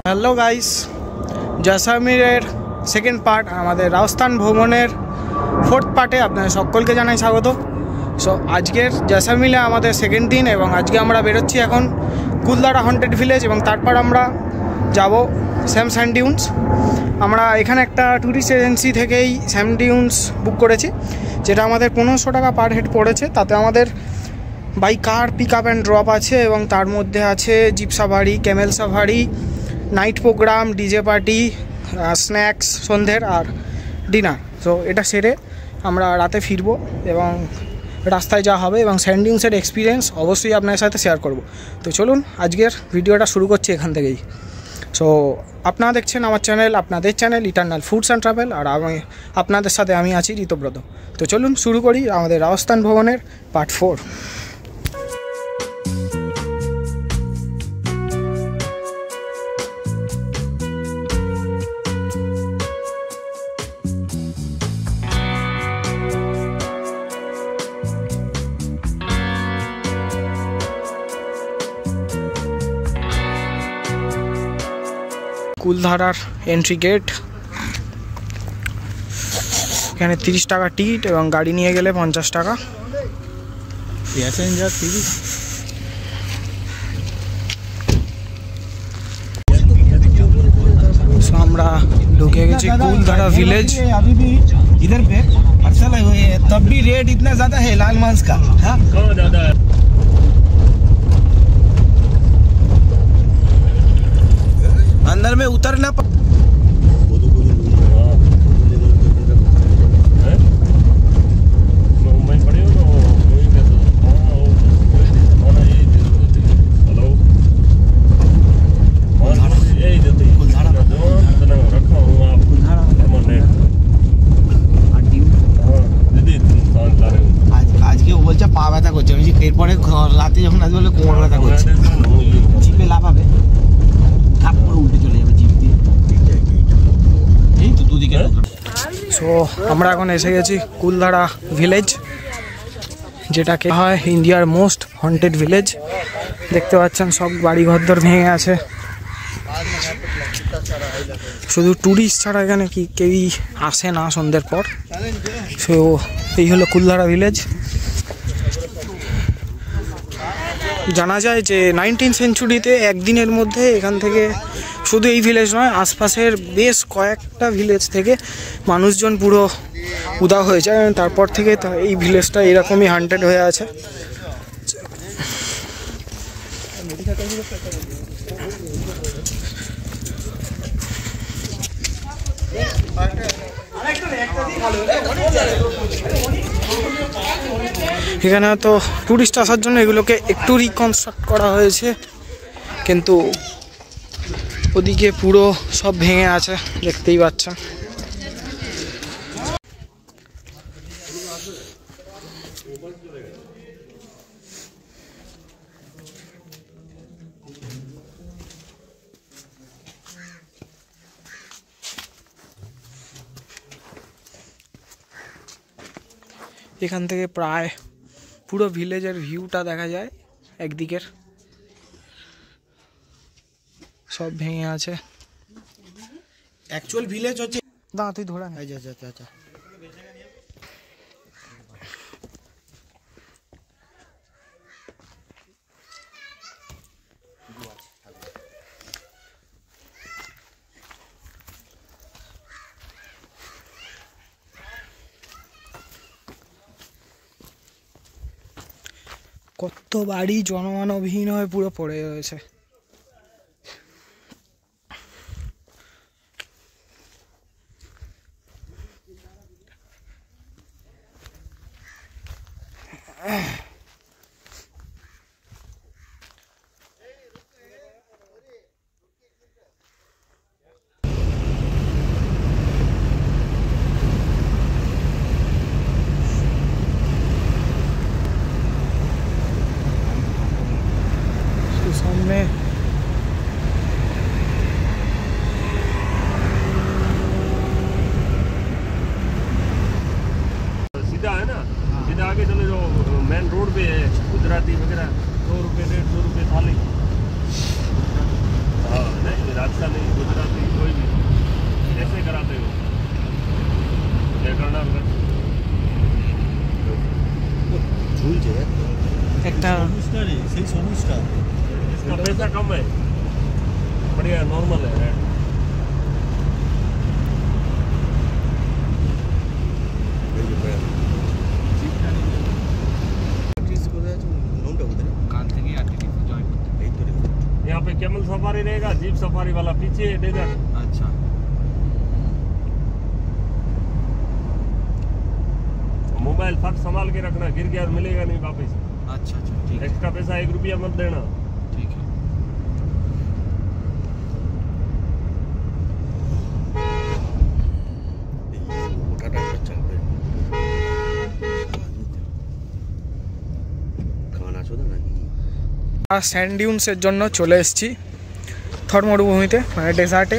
Hello guys, জয়সলমীরের second part আমাদের রাজস্থান ভ্রমণের fourth পার্টে আপনাদের সকলকে জানাই স্বাগত। সো আজকের জয়সলমীরে আমাদের সেকেন্ড দিন এবং আজকে আমরা বেরোচ্ছি এখন কুলধারা হন্টেড ভিলেজ এবং তারপর আমরা যাব স্যাম স্যান্ড ডিউনস। আমরা এখানে একটা ট্যুরিস্ট এজেন্সি থেকেই স্যাম ডিউনস বুক করেছি, যেটা আমাদের 1500 টাকা পার হেড পড়েছে। তাতে আমাদের by car pick up and drop আছে এবং তার মধ্যে আছে jeep safari, camel safari, night program, DJ party, snacks সন্ধ্যের আর ডিনার। তো এটা সেরে আমরা রাতে ফিরবো এবং রাস্তায় যা হবে এবং স্যান্ড ডিউনসের এক্সপিরিয়েন্স অবশ্যই আপনার সাথে শেয়ার করব। তো চলুন আজকের ভিডিওটা শুরু করছি এখান থেকেই। সো আপনারা দেখছেন আমার চ্যানেল, আপনাদের channel eternal foods and travel, আর আপনাদের সাথে আমি আছি ঋতব্রত। তো চলুন শুরু করি আমাদের রাজস্থান ভ্রমণের পার্ট 4। কুলধারার এন্ট্রি গেট, এখানে 30 টাকা টিকিট এবং গাড়ি নিয়ে গেলে 50 টাকা। প্যাসেঞ্জার 30। আমরা ঢুকে গেছি কুলধারা ভিলেজ। इधर पे अच्छा लगा, तब भी रेट इतना ज्यादा है लाल मांस का। हाँ ज्यादा है। अंदर में उतरना আজকে ও বলছে পা ব্যথা করছে, আমি এরপরে রাতে যখন আসবে বলে কোমর ব্যথা করছে, জিপে লাফাবে, ঠাপ করে উল্টে চলে যাবে জিপ দিয়ে। এই তো দুদিকে। সো আমরা এখন এসে গেছি কুলধারা ভিলেজ, যেটাকে হয় ইন্ডিয়ার মোস্ট হন্টেড ভিলেজ। দেখতে পাচ্ছেন সব বাড়ি ঘরদর ভেঙে আছে, শুধু ট্যুরিস্ট ছাড়া এখানে কেউই আসে না সন্ধ্যের পর। সো এই হলো কুলধারা ভিলেজ। জানা যায় যে 19th সেঞ্চুরিতে একদিনের মধ্যে এখান থেকে শুধু এই ভিলেজ নয়, আশপাশের বেশ কয়েকটা ভিলেজ থেকে মানুষজন পুরো উধাও হয়ে যায়। তারপর থেকে এই ভিলেজটা এরকমই হান্টেড হয়ে আছে। এখানে হয়তো টুরিস্ট আসার জন্য এগুলোকে একটু রিকনস্ট্রাক্ট করা হয়েছে, কিন্তু ওদিকে পুরো সব ভেঙে আছে, দেখতেই পাচ্ছেন। এখান থেকে প্রায় পুরো ভিলেজের ভিউটা দেখা যায়। একদিকের সব ভেঙে আছে। অ্যাকচুয়াল ভিলেজ হচ্ছে না, তুই ধরে না। আচ্ছা আচ্ছা আচ্ছা। কত বাড়ি জনমানবহীন হয়ে পুরো পড়ে রয়েছে। सामने सीधा है ना, सीधा आगे चले जाओ, मेन रोड पे है गुजराती वगैरह। 100 रुपये 150 रुपये थाली। हाँ नहीं राजस्थानी गुजराती कोई भी कैसे कराते हो क्या करना होगा ঝুলছে একটা সেই সবুজটা इसका पैसा कम है बढ़िया नॉर्मल है কাল থেকে আরটিটি জয়েন করতে এই তো यहाँ पे कैमल सफारी रहेगा जीप सफारी वाला पीछे है डेजर्ट আচ্ছা मोबाइल फट संभाल के रखना गिर गया मिलेगा नहीं वापस अच्छा अच्छा ठीक है एक्स्ट्रा पैसा 1 रुपया मत देना ठीक है স্যান্ড ডিউন্সের জন্য চলে এসেছি থর মরুভূমিতে মানে ডেজার্টে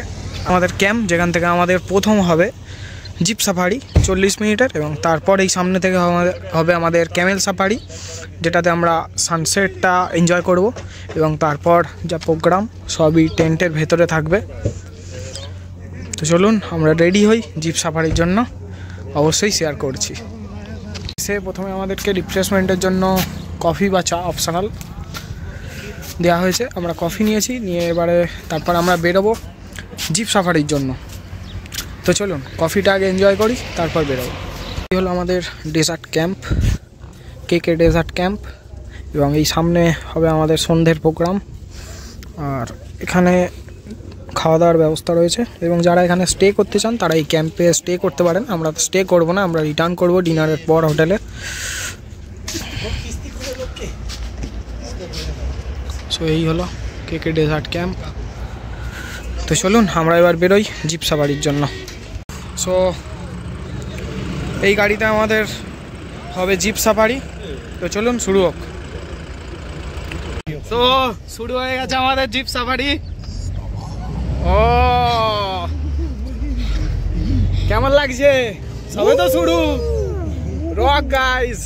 আমাদের ক্যাম্প যেখান থেকে আমাদের প্রথম হবে জিপ সাফারি 40 মিনিটের এবং তারপর এই সামনে থেকে হবে আমাদের ক্যামেল সাফারি যেটাতে আমরা সানসেটটা এনজয় করব এবং তারপর যা প্রোগ্রাম সবই টেন্টের ভেতরে থাকবে। তো চলুন আমরা রেডি হই জিপ সাফারির জন্য, অবশ্যই শেয়ার করছি। সে প্রথমে আমাদেরকে রিফ্রেশমেন্টের জন্য কফি বা চা অপশনাল দেওয়া হয়েছে, আমরা কফি নিয়েছি, নিয়ে এবারে তারপর আমরা বেরোবো জিপ সাফারির জন্য। তো চলুন কফিটা আগে এনজয় করি তারপর বেরোবো। এই হলো আমাদের ডেজার্ট ক্যাম্প, কেকে ডেজার্ট ক্যাম্প, এবং এই সামনে হবে আমাদের সন্ধ্যের প্রোগ্রাম। আর এখানে খাওয়া দাওয়ার ব্যবস্থা রয়েছে এবং যারা এখানে স্টে করতে চান তারা এই ক্যাম্পে স্টে করতে পারেন। আমরা স্টে করব না, আমরা রিটার্ন করব ডিনারের পর হোটেলে। সো এই হলো কেকে ডেজার্ট ক্যাম্প। তো চলুন আমরা এবার বেরোই জিপ সাফারির জন্য। সো এই গাড়িতে আমাদের হবে জিপ সাফারি। তো চলুন শুরু হোক। তো শুরু হয়ে গেছে আমাদের জিপ সাফারি। ও কেমন লাগছে? সবে তো শুরু। Rock guys.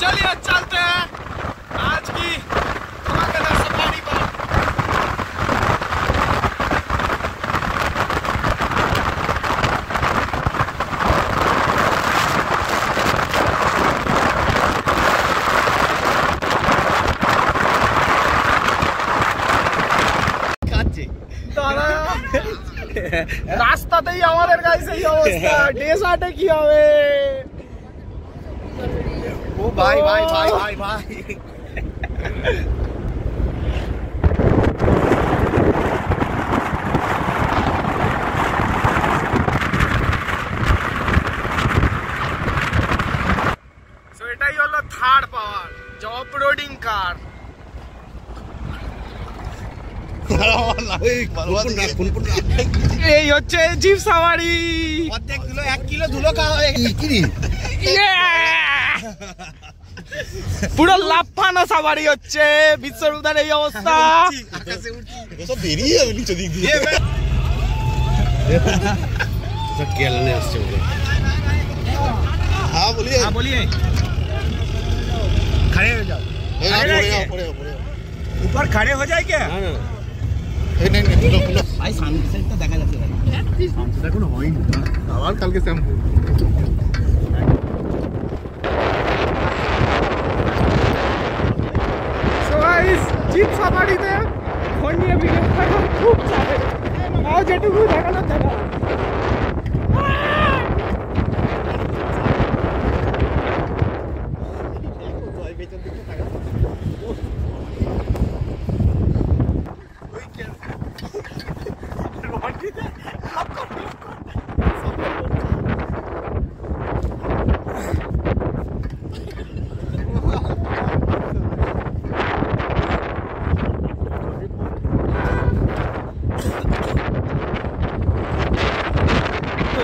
चलिए चलते हैं आज की धमाकेदार सफारी पर। রাস্তাতেই আমাদের গাইছে এই অবস্থা, ডেজার্টে কি হবে? ও ভাই ভাই ভাই ভাই ভাই সো এটাই হলো থার্ড পাওয়ার জব রোডিং কার। এই হচ্ছে জিপ সাফারি। অর্ধেক ধুলো 1 কিলো ধুলো খাওয়া হয়ে গেছে। পুরো লাফানো সাফারি হচ্ছে, বিশ্বরূপদার এই অবস্থা। সব বেরিয়ে যাবে নিচে দিক দিয়ে সব কেলানে আসছে বলে। হ্যাঁ বলিয়ে হ্যাঁ বলিए खड़े हो जाओ। ऊपर खड़े हो जाए क्या? ভাই সানসেটটা দেখা যাচ্ছে ভাই। সানসেট এখনো হয়নি, আবার কালকে শ্যাম্পু। সো গাইস জিপ সাফারিতে ফোন নিয়ে ভিডিও করা খুব চাপে, আর যেটুকু দেখানো দেখা।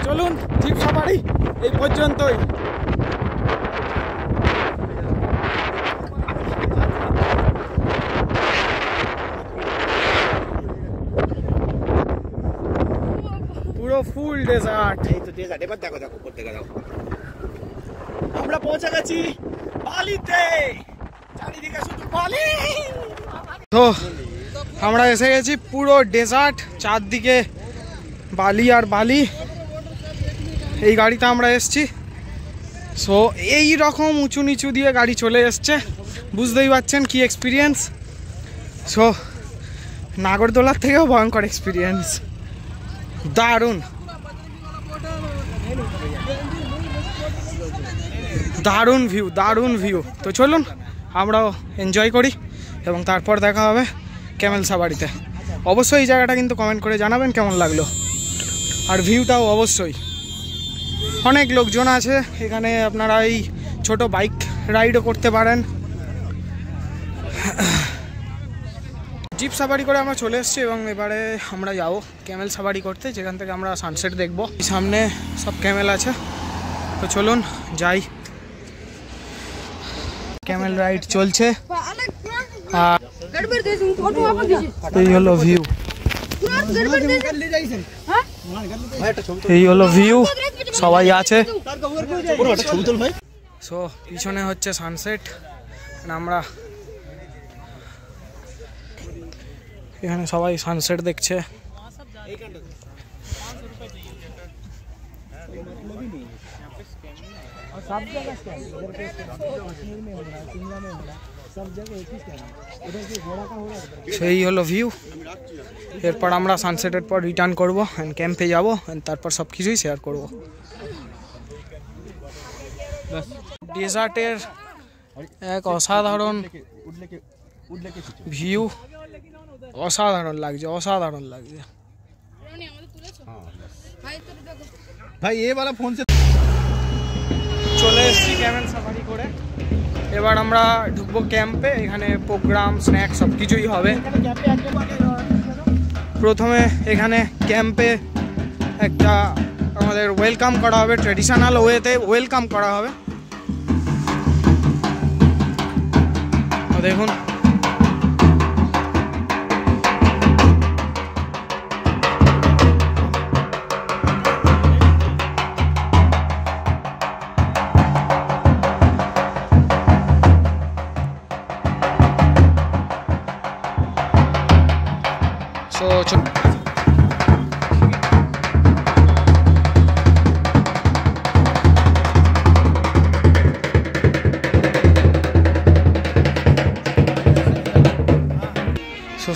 চলুন জিপ সাফারি এই পর্যন্তই। ডেজার্ট। এই তো ডেজার্ট, এবার দেখো দেখো উপর থেকে দেখো আমরা পৌঁছে গেছি বালিতে, চারিদিকে শুধু বালি। তো আমরা এসে গেছি পুরো ডেজার্ট, চারদিকে বালি আর বালি। এই গাড়িতে আমরা এসছি। সো এই রকম উঁচু নিচু দিয়ে গাড়ি চলে এসছে, বুঝতেই পারছেন কি এক্সপিরিয়েন্স। সো নাগরদোলার থেকেও ভয়ঙ্কর এক্সপিরিয়েন্স, দারুণ দারুণ ভিউ, দারুণ ভিউ। তো চলুন আমরাও এনজয় করি এবং তারপর দেখা হবে ক্যামেল সাফারিতে। অবশ্যই এই জায়গাটা কিন্তু কমেন্ট করে জানাবেন কেমন লাগলো, আর ভিউটাও অবশ্যই। অনেক লোকজন আছে এখানে, আপনারা এই ছোট বাইক রাইডও করতে পারেন। জিপ সাফারি করে আমরা চলে এসেছি এবং এবারে আমরা যাবো ক্যামেল সাফারি করতে, যেখান থেকে আমরা সানসেট দেখবো। সামনে সব ক্যামেল আছে, তো চলুন যাই। ক্যামেল রাইড চলছে আর এই হলো ভিউ, এই হলো ভিউ, সবাই আছে। সো পিছনে হচ্ছে সানসেট, আমরা এখানে সবাই সানসেট দেখছে। সেই হলো ভিউ। এরপর আমরা সানসেটের পর রিটার্ন করবো অ্যান্ড ক্যাম্পে যাবো, অ্যান্ড তারপর সব কিছুই শেয়ার করবো। ডেজার্টের এক অসাধারণ ভিউ, অসাধারণ লাগছে, অসাধারণ লাগছে ভাই। এ वाला ফোন সে চলে এসেছি ক্যামেল সাফারি করে। এবার আমরা ঢুকবো ক্যাম্পে, এখানে প্রোগ্রাম, স্ন্যাক্স সব কিছুই হবে। প্রথমে এখানে ক্যাম্পে একটা আমাদের ওয়েলকাম করা হবে, ট্রেডিশনাল ওয়েতে ওয়েলকাম করা হবে। দেখুন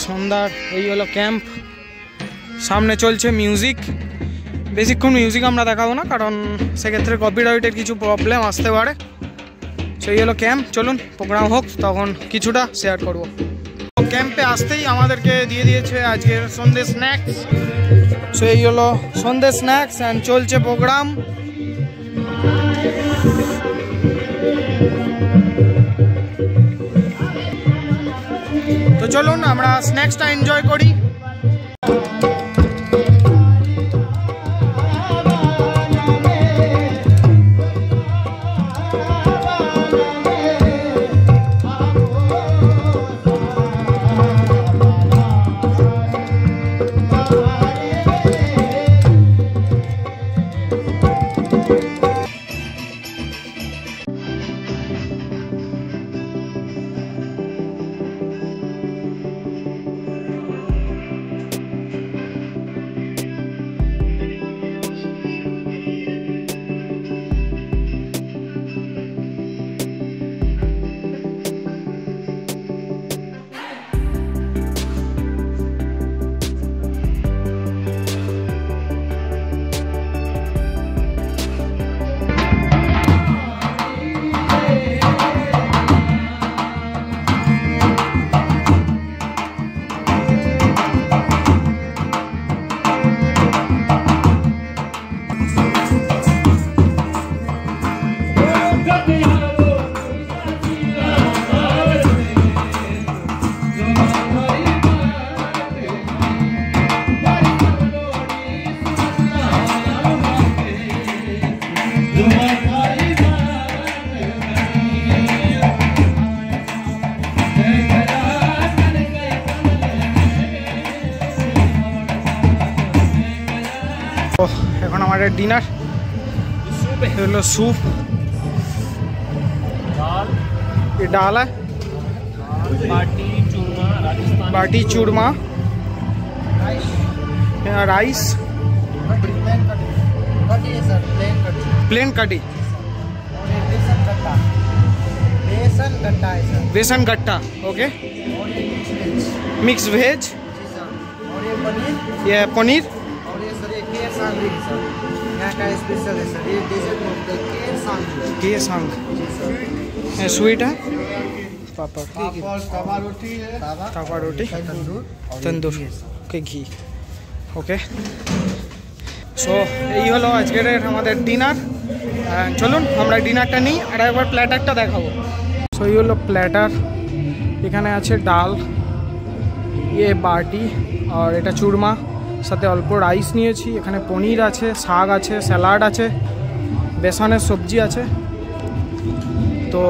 সন্ধ্যার এই হলো ক্যাম্প। সামনে চলছে মিউজিক, বেশিক্ষণ মিউজিক আমরা দেখাবো না, কারণ সেক্ষেত্রে কপিরাইটের কিছু প্রবলেম আসতে পারে। সেই হলো ক্যাম্প, চলুন প্রোগ্রাম হোক তখন কিছুটা শেয়ার করব। ক্যাম্পে আসতেই আমাদেরকে দিয়ে দিয়েছে আজকের সন্ধ্যে স্ন্যাক্স। সেই হলো সন্ধ্যে স্ন্যাক্স অ্যান্ড চলছে প্রোগ্রাম। তো চলুন আমরা স্ন্যাক্সটা এনজয় করি। ডিনার হলো सूप ये दाल है बाटी चूरमा राइस प्लेन कटी बेसन गट्टा ओके मिक्स वेज ये पनीर और ये सर ये केर सांगरी सर यहाँ का स्पेशल है सर ये डेजर्ट में होता है केर सांगरी ये सांग ये स्वीट है पापड़ तवा रोटी है तवा रोटी तंदूर तंदूर के घी ओके सो এই হলো আজকের আমাদের ডিনার চলুন আমরা ডিনারটা নিই আর একবার প্ল্যাটারটা দেখাবো সো এই হলো প্ল্যাটার এখানে আছে ডাল ये बाटी और এটা চুরমা সাথে অল্প রাইস নিয়েছি এখানে পনির আছে শাক আছে স্যালাড আছে বেসনের সবজি আছে তো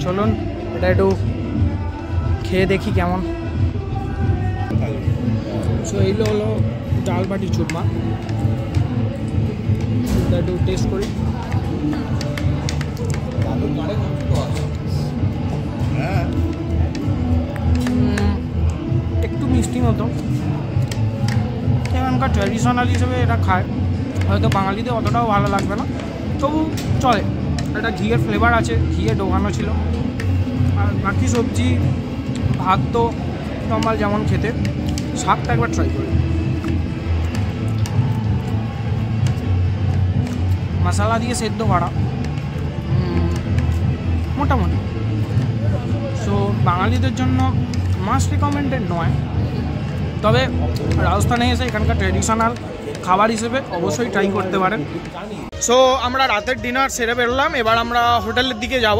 চলুন এটা একটু খেয়ে দেখি কেমন সো এইগুলো হলো ডাল বাটি চুরমা এটা একটু টেস্ট করি একটু মিষ্টি মতো এখানকার ট্র্যাডিশনাল হিসেবে এটা খায় হয়তো বাঙালিদের অতটাও ভালো লাগবে না তবু চলে এটা ঘিয়ের ফ্লেভার আছে ঘিয়ে ডোবানো ছিল আর বাকি সবজি ভাত তো নর্মাল যেমন খেতে শাকটা একবার ট্রাই করি মশলা দিয়ে সেদ্ধ করা মোটামুটি সো বাঙালিদের জন্য মাস্ট রিকমেন্ডেড নয় তবে রাজস্থানে এসে এখানকার ট্র্যাডিশনাল খাবার হিসেবে অবশ্যই ট্রাই করতে পারেন সো আমরা রাতের ডিনার সেরে বেরোলাম এবার আমরা হোটেলের দিকে যাব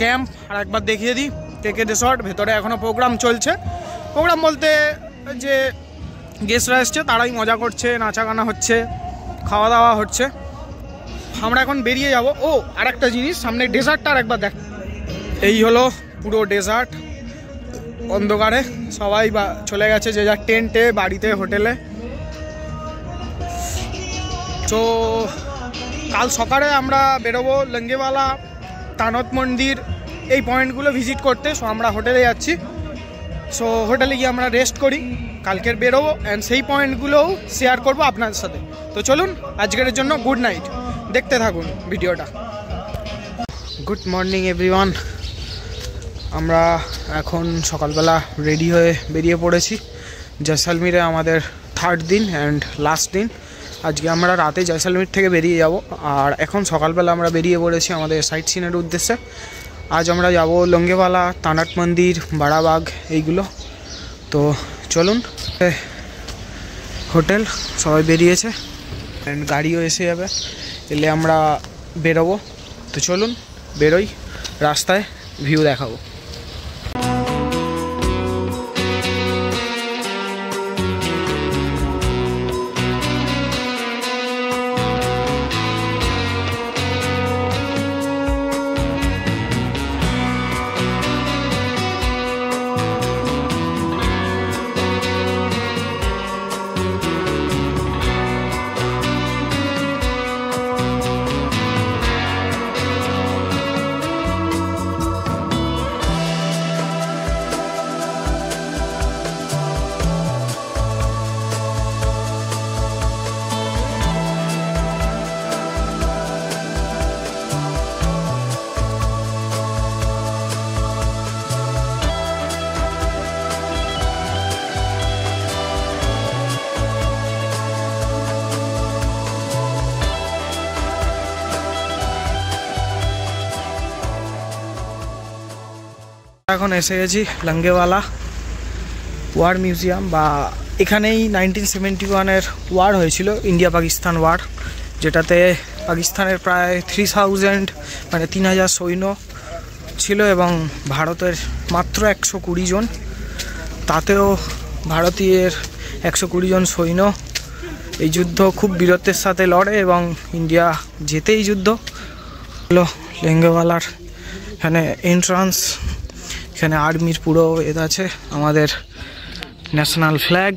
ক্যাম্প আর একবার দেখিয়ে দিই কেকে রিসর্ট ভেতরে এখনও প্রোগ্রাম চলছে প্রোগ্রাম বলতে যে গেস্টরা এসছে তারাই মজা করছে নাচা গানা হচ্ছে খাওয়া দাওয়া হচ্ছে আমরা এখন বেরিয়ে যাব ও আর একটা জিনিস সামনে ডেজার্টটা আর একবার দেখ এই হলো পুরো ডেজার্ট অন্ধকারে সবাই বা চলে গেছে যে যার টেন্টে বাড়িতে হোটেলে তো কাল সকালে আমরা বেরোবো লঙ্গেওয়ালা তানত মন্দির এই পয়েন্টগুলো ভিজিট করতে সো আমরা হোটেলে যাচ্ছি সো হোটেলে গিয়ে আমরা রেস্ট করি কালকের বেরোবো অ্যান্ড সেই পয়েন্টগুলোও শেয়ার করবো আপনাদের সাথে তো চলুন আজকের জন্য গুড নাইট দেখতে থাকুন ভিডিওটা গুড মর্নিং এভরিওয়ান আমরা এখন সকালবেলা রেডি হয়ে বেরিয়ে পড়েছি জয়সলমীরে আমাদের থার্ড দিন অ্যান্ড লাস্ট দিন আজকে আমরা রাতে জয়সলমীর থেকে বেরিয়ে যাব আর এখন সকালবেলা আমরা বেরিয়ে পড়েছি আমাদের সাইট সিনের উদ্দেশ্যে আজ আমরা যাব লঙ্গেওয়ালা তানাট মন্দির বাড়াবাগ এইগুলো তো চলুন হোটেল সবাই বেরিয়েছে অ্যান্ড গাড়িও এসে যাবে এলে আমরা বেরোবো তো চলুন বেরোই রাস্তায় ভিউ দেখাবো এখন এসে গেছি লঙ্গেওয়ালা ওয়ার মিউজিয়াম বা এখানেই 1971-এর ওয়ার হয়েছিল ইন্ডিয়া পাকিস্তান ওয়ার যেটাতে পাকিস্তানের প্রায় 3000 মানে 3000 সৈন্য ছিল এবং ভারতের মাত্র 120 জন তাতেও ভারতীয়ের 120 জন সৈন্য এই যুদ্ধ খুব বীরত্বের সাথে লড়ে এবং ইন্ডিয়া জেতেই যুদ্ধ হলো লঙ্গেওয়ালার এখানে এন্ট্রান্স এখানে আর্মির পুরো এটা আছে আমাদের ন্যাশনাল ফ্ল্যাগ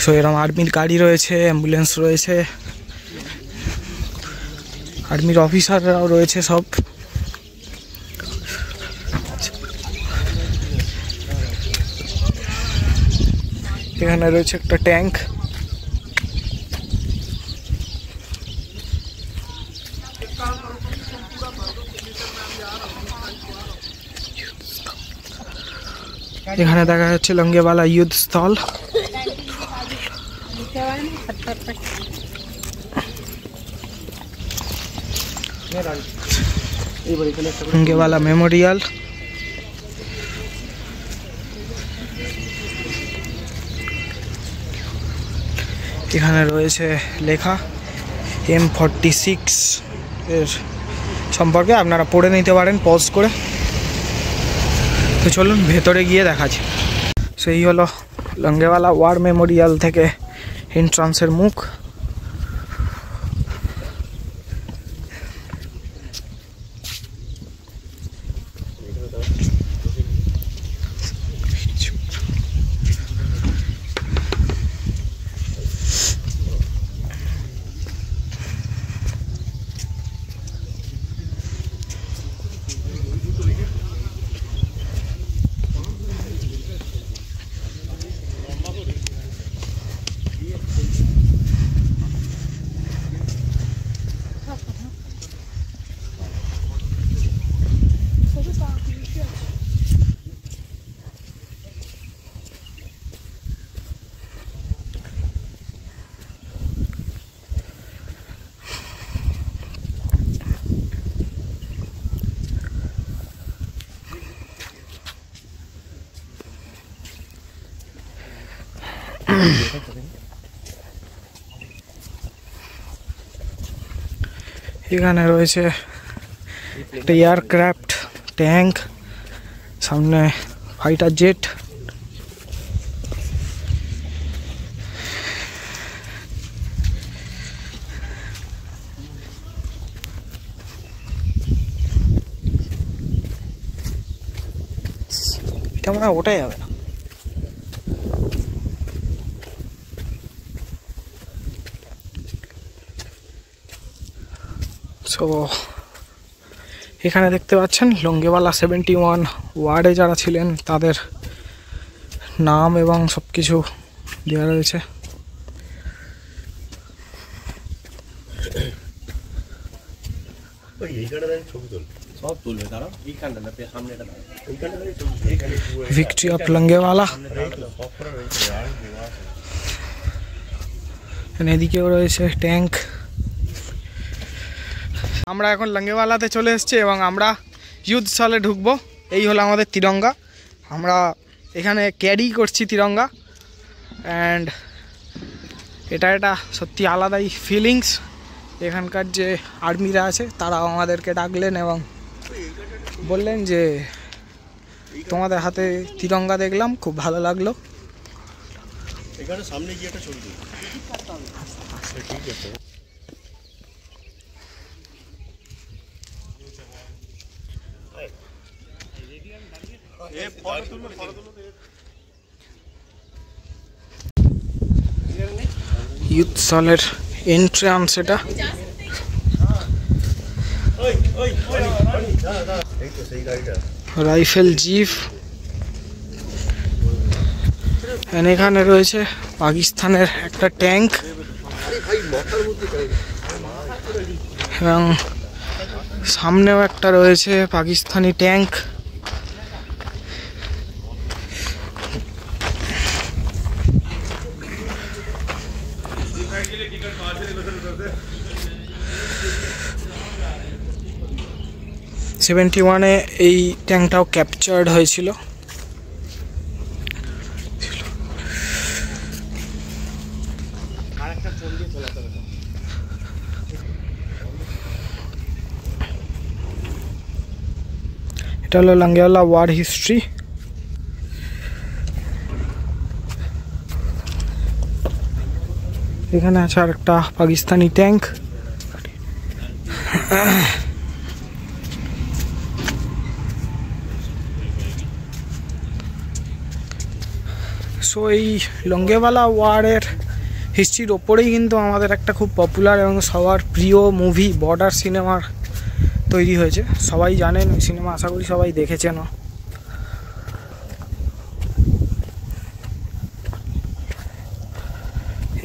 সো এরকম আর্মির গাড়ি রয়েছে, অ্যাম্বুলেন্স রয়েছে, আর্মির অফিসাররাও রয়েছে সব। এখানে রয়েছে একটা ট্যাঙ্ক। এখানে দেখা যাচ্ছে লঙ্গেওয়ালা युद्ध স্থল। লঙ্গেওয়ালা মেমোরিয়াল। এখানে রয়েছে লেখা M46 এর সম্পর্কে, আপনারা পড়ে নিতে পারেন পজ করে। তো চলুন ভেতরে গিয়ে দেখাচ্ছি। সেই হলো লঙ্গেওয়ালা ওয়ার মেমোরিয়াল থেকে এন্ট্রান্সের মুখ। এখানে রয়েছে একটা এয়ারক্রাফট ট্যাঙ্ক, সামনে ফাইটার জেট। এটা মনে হয় ওটাই যাবে না। সো এখানে দেখতে পাচ্ছেন লঙ্গেওয়ালা 71 ওয়ার্ডে যারা ছিলেন তাদের নাম এবং সব কিছু দেওয়া রয়েছে। Victory of Longewala. এদিকেও রয়েছে ট্যাঙ্ক। আমরা এখন লঙ্গেওয়ালাতে চলে এসেছি এবং আমরা युद्ध স্থলে ঢুকবো। এই হলো আমাদের তিরঙ্গা। আমরা এখানে ক্যারি করছি তিরঙ্গা, অ্যান্ড এটা সত্যি আলাদাই ফিলিংস। এখানকার যে আর্মিরা আছে তারাও আমাদেরকে ডাকলেন এবং বললেন যে তোমাদের হাতে তিরঙ্গা দেখলাম, খুব ভালো লাগলো। এখানে সামনে গিয়ে একটা ছবি তুলি। ঠিক আছে। युद्ध স্থলের এন্ট্রান্স এটা। Rifle jeep. এখানে রয়েছে পাকিস্তানের একটা ট্যাঙ্ক এবং সামনেও একটা রয়েছে পাকিস্তানি ট্যাঙ্ক। '71-এ এই ট্যাঙ্কটাও ক্যাপচার্ড হয়েছিল। এটা হলো লঙ্গেওয়ালা ওয়ার হিস্ট্রি। এখানে আছে আর একটা পাকিস্তানি ট্যাঙ্ক। সো সো এই লঙ্গেওয়ালা ওয়ারের হিস্ট্রির ওপরেই কিন্তু আমাদের একটা খুব পপুলার এবং সবার প্রিয় মুভি বর্ডার সিনেমার তৈরি হয়েছে। সবাই জানেন ওই সিনেমা, আশা করি সবাই দেখেছেন।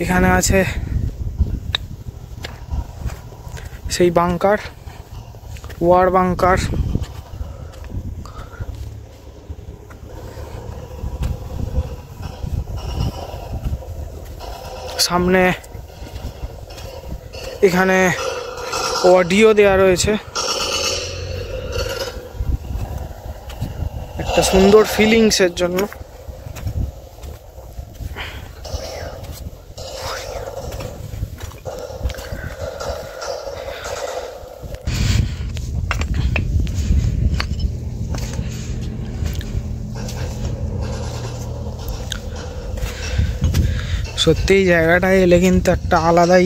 এখানে আছে সেই বাংকার, ওয়ার বাংকার। সামনে এখানে অডিও দেয়া রয়েছে, একটা সুন্দর ফিলিংসের জন্য। সত্যি এই জায়গাটায় এলে কিন্তু একটা আলাদাই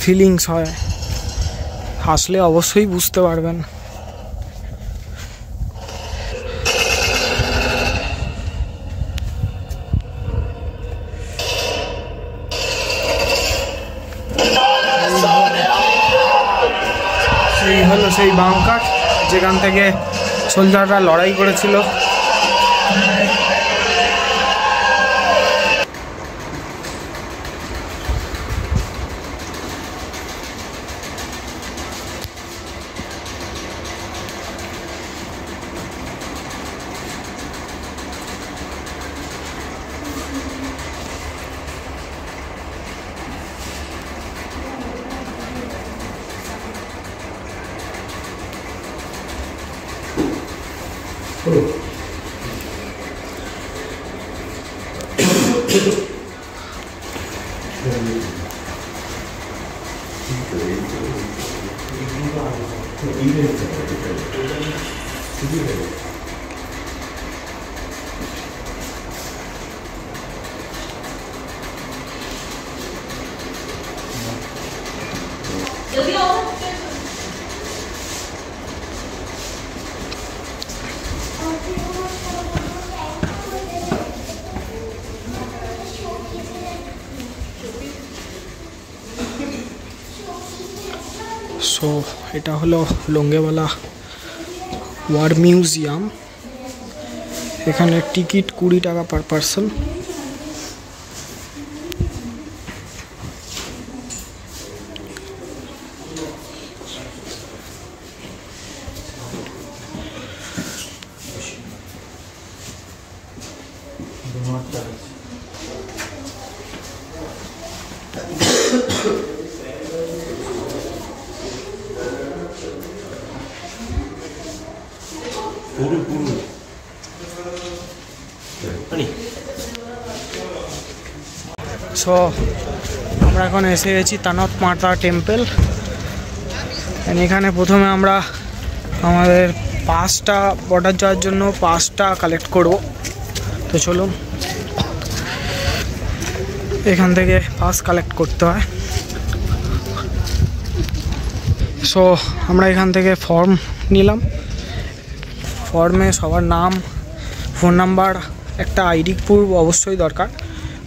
ফিলিংস হয়, আসলে অবশ্যই বুঝতে পারবেন। এই হলো সেই বাংকার যেখান থেকে সোলজাররা লড়াই করেছিল। সো এটা হলো লঙ্গেওয়ালা ওয়ার মিউজিয়াম। এখানে টিকিট 20 টাকা পার পারসন। সো আমরা এখন এসে গেছি তানত মাতা টেম্পল। এখানে প্রথমে আমরা আমাদের পাসটা বর্ডার যাওয়ার জন্য পাসটা কালেক্ট করব। তো চলুন, এখান থেকে পাস কালেক্ট করতে হয়। সো আমরা এখান থেকে ফর্ম নিলাম। ফর্মে সবার নাম, ফোন নাম্বার, একটা আইডি প্রুফ অবশ্যই দরকার।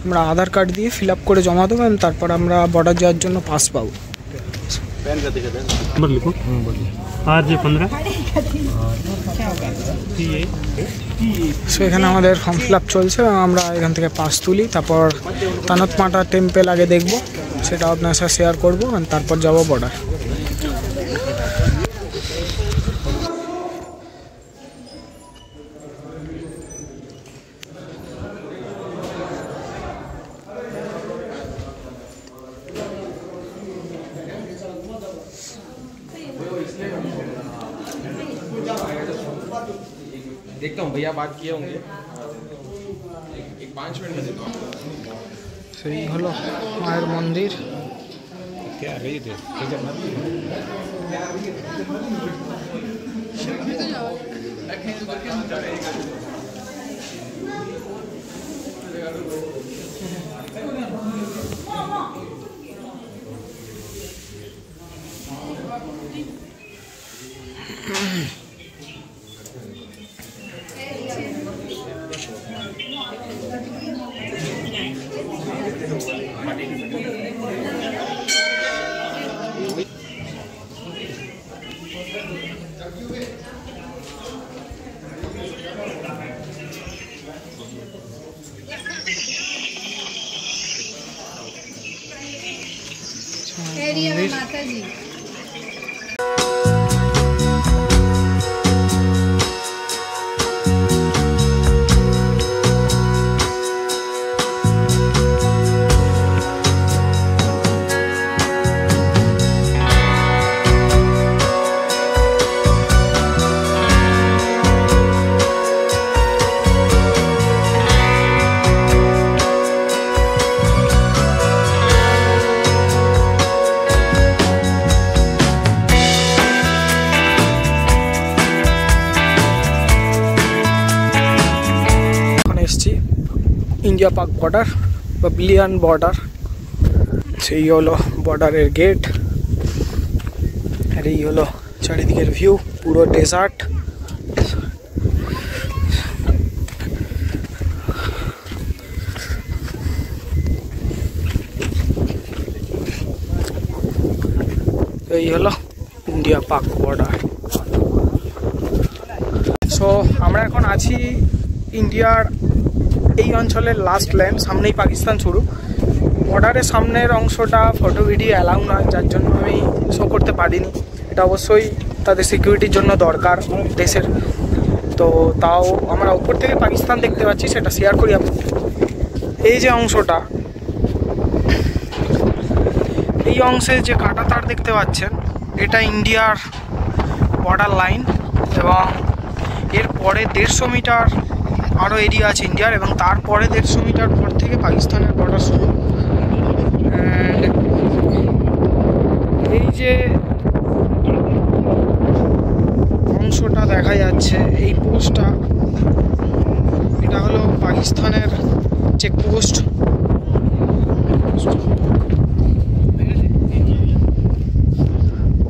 আমরা আধার কার্ড দিয়ে ফিল আপ করে জমা দেবো, তারপর আমরা বর্ডার যাওয়ার জন্য পাস পাবো। সো এখানে আমাদের ফর্ম ফিল আপ চলছে এবং আমরা এখান থেকে পাস তুলি। তারপর তানত মাতা টেম্পল আগে দেখব, সেটা আপনার সাথে শেয়ার করবো, তারপর যাবো বর্ডার। देखता हूँ भैया बात किए होंगे, एक 5 मिनट में देता हूँ। সেই হলো মায়ের মন্দির। क्या रही थे एरिया में माता जी इंडिया पाक बॉर्डर पवेलियन बॉर्डर সেই হলো বর্ডারের গেট আর এই হলো চারিদিকের ভিউ পুরো ডেজার্ট এই হলো ইন্ডিয়া পাক বর্ডার সো আমরা এখন আছি ইন্ডিয়ার এই অঞ্চলের লাস্ট ল্যান্ড সামনেই পাকিস্তান শুরু বর্ডারের সামনের অংশটা ফটো ভিডিও অ্যালাউ নয় যার জন্য আমি শো করতে পারিনি এটা অবশ্যই তাদের সিকিউরিটির জন্য দরকার দেশের তো তাও আমরা উপর থেকে পাকিস্তান দেখতে পাচ্ছি সেটা শেয়ার করি আপনাদের এই যে অংশটা এই অংশে যে কাটা তার দেখতে পাচ্ছেন এটা ইন্ডিয়ার বর্ডার লাইন এবং এরপরে 150 মিটার আরও এরিয়া আছে ইন্ডিয়ার এবং তারপরে 150 মিটার পর থেকে পাকিস্তানের বর্ডার শুরু অ্যান্ড এই যে অংশটা দেখা যাচ্ছে এই পোস্টটা এটা হলো পাকিস্তানের চেকপোস্ট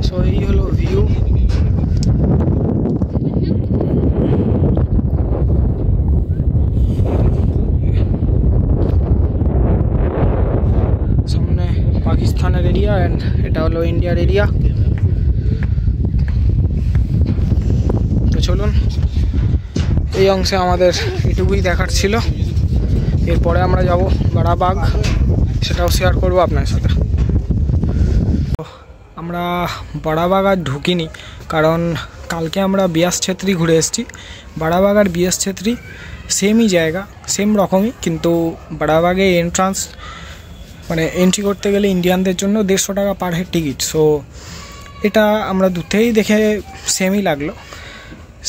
সো এই হলো ভিউ পাকিস্তানের এরিয়া অ্যান্ড এটা হলো ইন্ডিয়ার এরিয়া তো চলুন এই অংশে আমাদের এটুকুই দেখার ছিল এরপরে আমরা যাব বাড়াবাগ সেটাও শেয়ার করবো আপনার সাথে আমরা বাড়াবাগ আর ঢুকিনি কারণ কালকে আমরা বিয়াস ছেত্রী ঘুরে এসেছি বাড়াবাগ আর বিয়াস ছেত্রী সেমই জায়গা সেম রকমই কিন্তু বাড়াবাগে এন্ট্রান্স মানে এন্ট্রি করতে গেলে ইন্ডিয়ানদের জন্য 150 টাকা পার হেড টিকিট সো এটা আমরা দুতেই দেখে সেমই লাগলো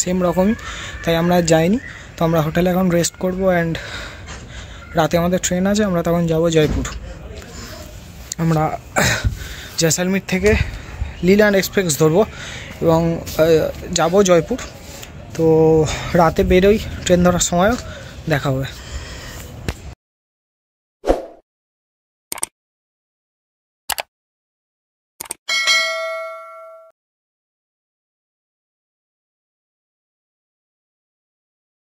সেম রকমই তাই আমরা যাইনি তো আমরা হোটেলে এখন রেস্ট করবো অ্যান্ড রাতে আমাদের ট্রেন আছে আমরা তখন যাব জয়পুর আমরা জয়সালমীর থেকে লীল্যান্ড এক্সপ্রেস ধরবো এবং যাব জয়পুর তো রাতে বেরোই ট্রেন ধরার সময়ও দেখা হবে